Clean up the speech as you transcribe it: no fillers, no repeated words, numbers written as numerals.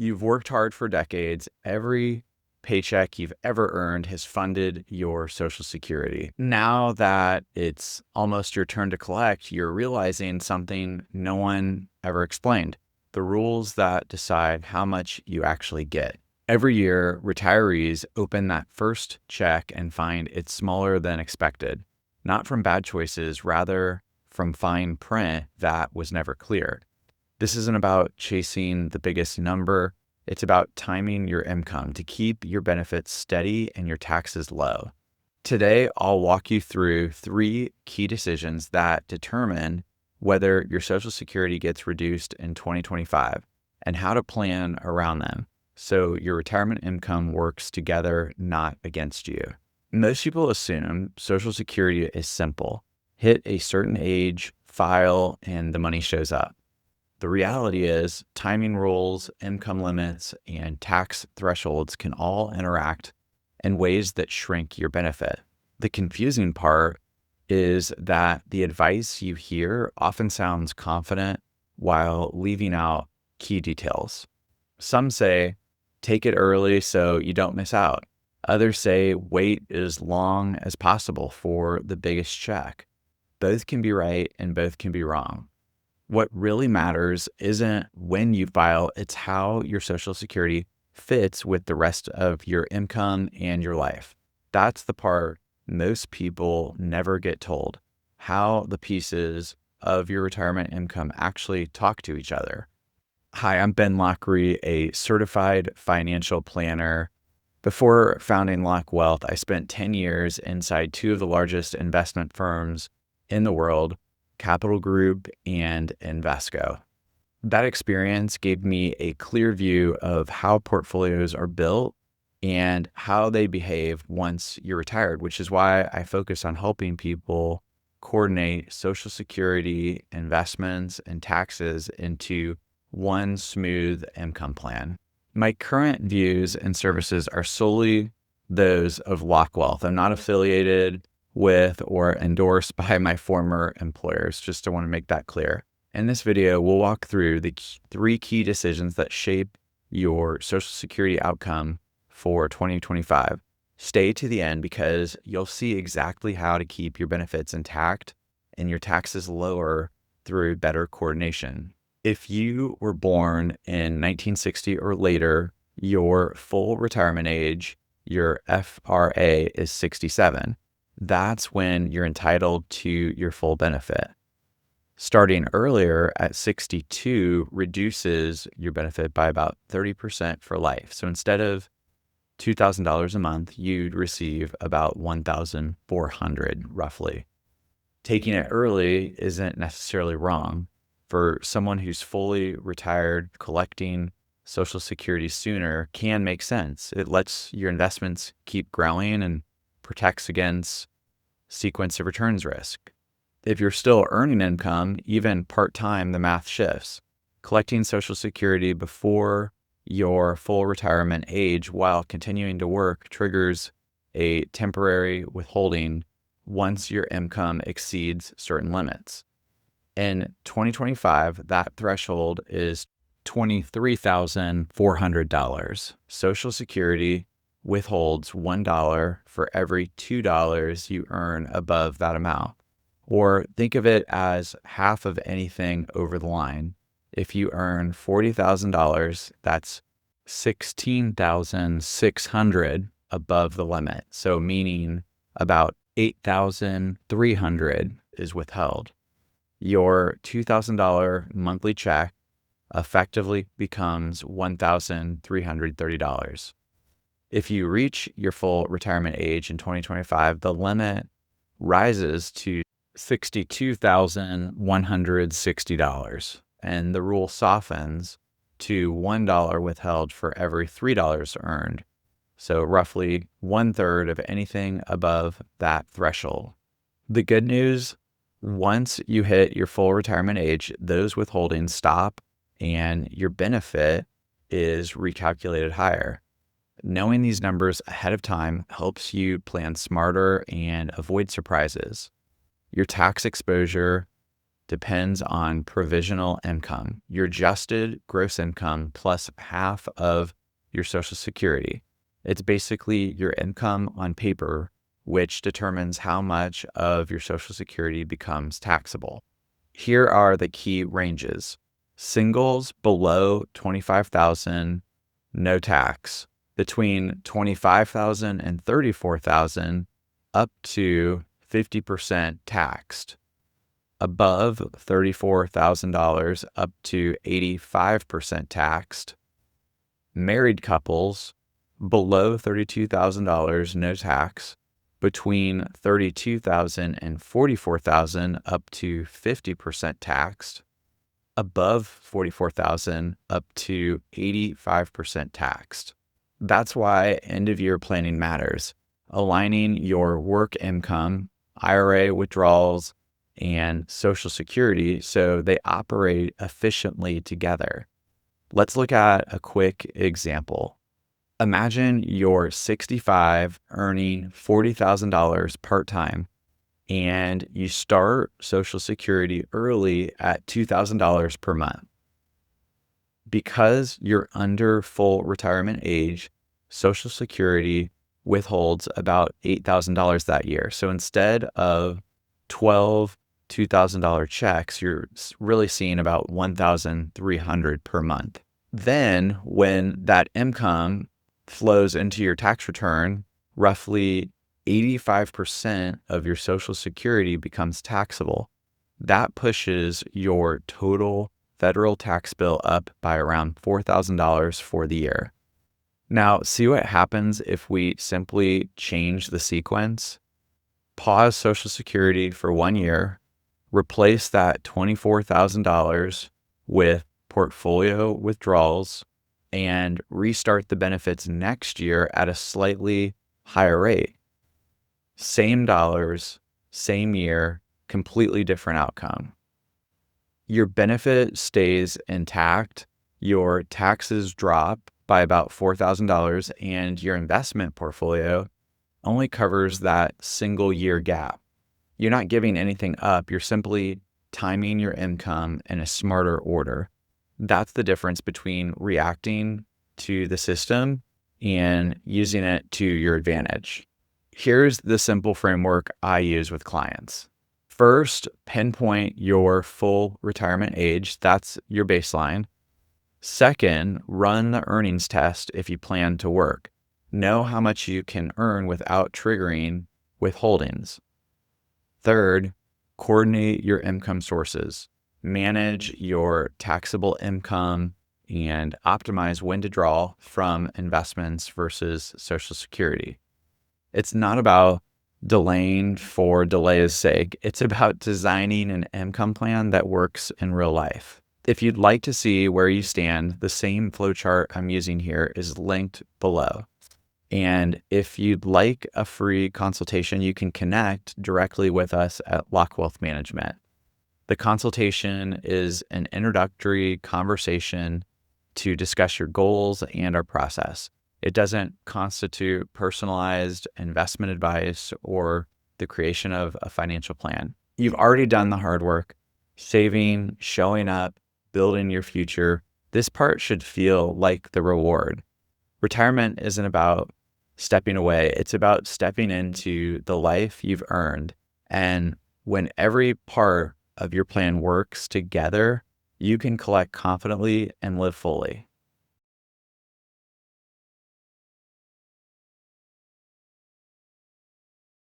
You've worked hard for decades. Every paycheck you've ever earned has funded your Social Security. Now that it's almost your turn to collect, you're realizing something no one ever explained: the rules that decide how much you actually get. Every year, retirees open that first check and find it's smaller than expected, not from bad choices, rather from fine print that was never clear. This isn't about chasing the biggest number. It's about timing your income to keep your benefits steady and your taxes low. Today, I'll walk you through 3 key decisions that determine whether your Social Security gets reduced in 2025 and how to plan around them so your retirement income works together, not against you. Most people assume Social Security is simple: hit a certain age, file, and the money shows up. The reality is, timing rules, income limits, and tax thresholds can all interact in ways that shrink your benefit. The confusing part is that the advice you hear often sounds confident while leaving out key details. Some say, take it early so you don't miss out. Others say, wait as long as possible for the biggest check. Both can be right and both can be wrong. What really matters isn't when you file, it's how your Social Security fits with the rest of your income and your life. That's the part most people never get told: how the pieces of your retirement income actually talk to each other. Hi, I'm Ben Lockery, a certified financial planner. Before founding Lock Wealth, I spent 10 years inside 2 of the largest investment firms in the world, Capital Group and Invesco. That experience gave me a clear view of how portfolios are built and how they behave once you're retired, which is why I focus on helping people coordinate Social Security, investments, and taxes into one smooth income plan. My current views and services are solely those of Lock Wealth. I'm not affiliated with or endorsed by my former employers. Just I want to make that clear. In this video, we'll walk through the 3 key decisions that shape your Social Security outcome for 2025. Stay to the end because you'll see exactly how to keep your benefits intact and your taxes lower through better coordination. If you were born in 1960 or later, your full retirement age, your FRA, is 67. That's when you're entitled to your full benefit. Starting earlier at 62 reduces your benefit by about 30% for life. So instead of $2,000 a month, you'd receive about $1,400 roughly. Taking it early isn't necessarily wrong. For someone who's fully retired, collecting Social Security sooner can make sense. It lets your investments keep growing and protects against sequence of returns risk. If you're still earning income, even part-time, the math shifts. Collecting Social Security before your full retirement age while continuing to work triggers a temporary withholding once your income exceeds certain limits. In 2025, that threshold is $23,400. Social Security withholds $1 for every $2 you earn above that amount. Or think of it as half of anything over the line. If you earn $40,000, that's $16,600 above the limit. So meaning about $8,300 is withheld. Your $2,000 monthly check effectively becomes $1,330. If you reach your full retirement age in 2025, the limit rises to $62,160, and the rule softens to $1 withheld for every $3 earned. So roughly 1/3 of anything above that threshold. The good news: once you hit your full retirement age, those withholdings stop and your benefit is recalculated higher. Knowing these numbers ahead of time helps you plan smarter and avoid surprises. Your tax exposure depends on provisional income, your adjusted gross income plus half of your Social Security. It's basically your income on paper, which determines how much of your Social Security becomes taxable. Here are the key ranges. Singles below $25,000, no tax. Between $25,000 and $34,000, up to 50% taxed. Above $34,000, up to 85% taxed. Married couples, below $32,000, no tax. Between $32,000 and $44,000, up to 50% taxed. Above $44,000, up to 85% taxed. That's why end-of-year planning matters. Aligning your work income, IRA withdrawals, and Social Security so they operate efficiently together. Let's look at a quick example. Imagine you're 65, earning $40,000 part-time, and you start Social Security early at $2,000 per month. Because you're under full retirement age, Social Security withholds about $8,000 that year. So instead of 12 $2,000 checks, you're really seeing about $1,300 per month. Then when that income flows into your tax return, roughly 85% of your Social Security becomes taxable. That pushes your total federal tax bill up by around $4,000 for the year. Now, see what happens if we simply change the sequence. Pause Social Security for 1 year, replace that $24,000 with portfolio withdrawals, and restart the benefits next year at a slightly higher rate. Same dollars, same year, completely different outcome. Your benefit stays intact, your taxes drop by about $4,000, and your investment portfolio only covers that single year gap. You're not giving anything up, you're simply timing your income in a smarter order. That's the difference between reacting to the system and using it to your advantage. Here's the simple framework I use with clients. First, pinpoint your full retirement age. That's your baseline. Second, run the earnings test if you plan to work. Know how much you can earn without triggering withholdings. Third, coordinate your income sources. Manage your taxable income and optimize when to draw from investments versus Social Security. It's not about delaying for delay's sake. It's about designing an income plan that works in real life. If you'd like to see where you stand, the same flowchart I'm using here is linked below. And if you'd like a free consultation, you can connect directly with us at Lock Wealth Management. The consultation is an introductory conversation to discuss your goals and our process. It doesn't constitute personalized investment advice or the creation of a financial plan. You've already done the hard work, saving, showing up, building your future. This part should feel like the reward. Retirement isn't about stepping away. It's about stepping into the life you've earned. And when every part of your plan works together, you can collect confidently and live fully.